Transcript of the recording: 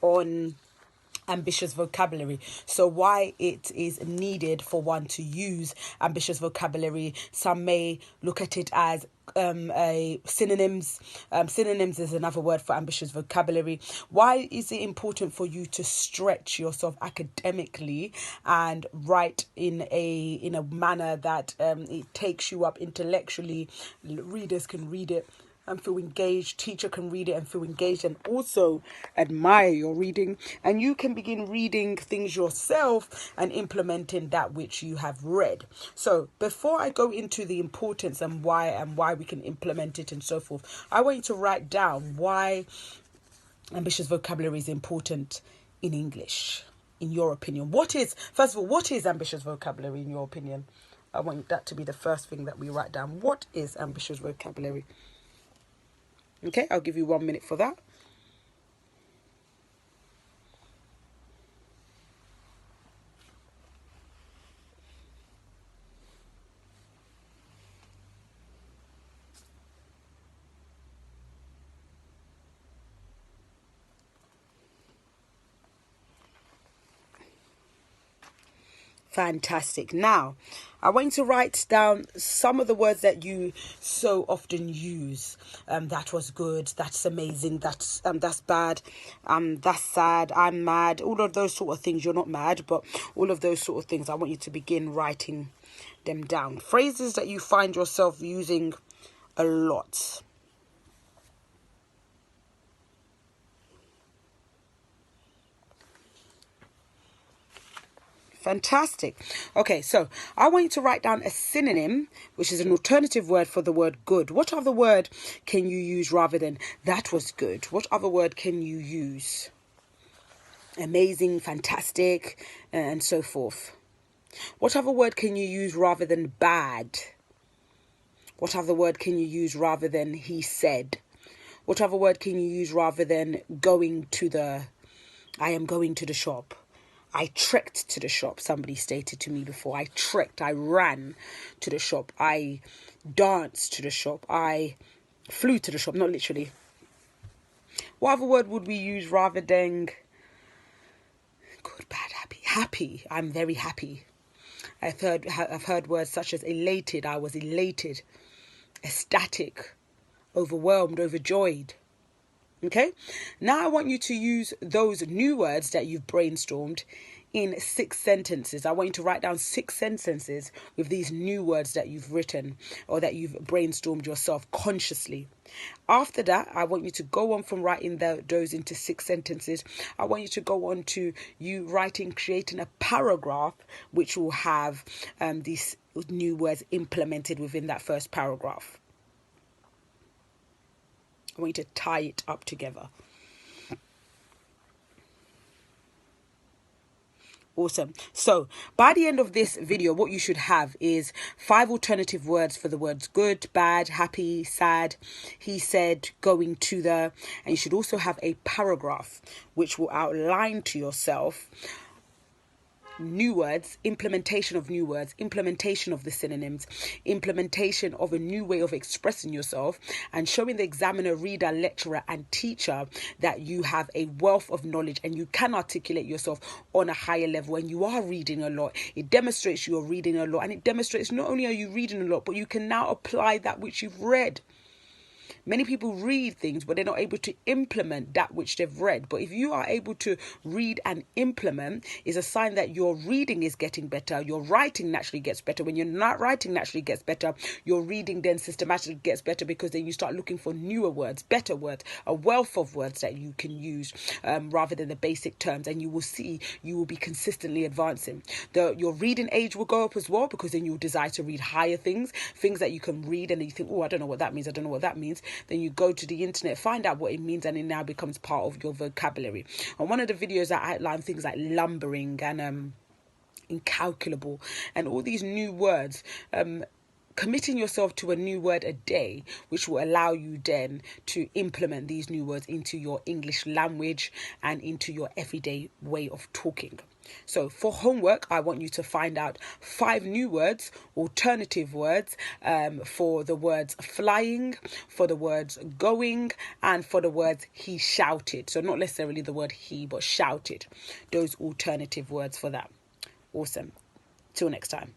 on ambitious vocabulary. So why it is needed for one to use ambitious vocabulary. Some may look at it as a synonyms. Synonyms is another word for ambitious vocabulary. Why is it important for you to stretch yourself academically and write in a manner that it takes you up intellectually? Readers can read it and feel engaged. Teacher can read it and feel engaged and also admire your reading. And you can begin reading things yourself and implementing that which you have read. So before I go into the importance and why we can implement it and so forth, I want you to write down why ambitious vocabulary is important in English, in your opinion. First of all, what is ambitious vocabulary in your opinion? I want that to be the first thing that we write down. What is ambitious vocabulary? Okay, I'll give you 1 minute for that. Fantastic. Now, I want you to write down some of the words that you so often use. That was good. That's amazing. That's bad. That's sad. I'm mad. All of those sort of things. You're not mad, but all of those sort of things. I want you to begin writing them down. Phrases that you find yourself using a lot. Fantastic. Okay, so I want you to write down a synonym, which is an alternative word for the word good. What other word can you use rather than that was good? What other word can you use? Amazing, fantastic, and so forth. What other word can you use rather than bad? What other word can you use rather than he said? What other word can you use rather than I am going to the shop? I trekked to the shop, somebody stated to me before. I trekked, I ran to the shop. I danced to the shop. I flew to the shop, not literally. What other word would we use rather than good, bad, happy? Happy, I'm very happy. I've heard words such as elated, I was elated. Ecstatic, overwhelmed, overjoyed. Okay, now I want you to use those new words that you've brainstormed in 6 sentences. I want you to write down 6 sentences with these new words that you've written or that you've brainstormed yourself consciously. After that, I want you to go on from writing those into 6 sentences. I want you to go on to creating a paragraph which will have these new words implemented within that first paragraph. I want you to tie it up together. Awesome. So by the end of this video, what you should have is 5 alternative words for the words good, bad, happy, sad, he said, going to the, and you should also have a paragraph which will outline to yourself new words, implementation of new words, implementation of the synonyms, implementation of a new way of expressing yourself, and showing the examiner, reader, lecturer, and teacher that you have a wealth of knowledge and you can articulate yourself on a higher level. And you are reading a lot. It demonstrates you're reading a lot, and it demonstrates not only are you reading a lot, but you can now apply that which you've read. Many people read things, but they're not able to implement that which they've read. But if you are able to read and implement, it's a sign that your reading is getting better. Your writing naturally gets better. When your writing naturally gets better, your reading then systematically gets better, because then you start looking for newer words, better words, a wealth of words that you can use rather than the basic terms. And you will see you will be consistently advancing. Your reading age will go up as well, because then you'll desire to read higher things that you can read and you think, oh, I don't know what that means. I don't know what that means. Then you go to the internet, find out what it means, and it now becomes part of your vocabulary. On one of the videos, I outline things like lumbering and incalculable and all these new words. committing yourself to a new word a day, which will allow you then to implement these new words into your English language and into your everyday way of talking. So for homework, I want you to find out 5 new words, alternative words, for the words flying, for the words going, and for the words he shouted. So not necessarily the word he, but shouted. Those alternative words for that. Awesome. Till next time.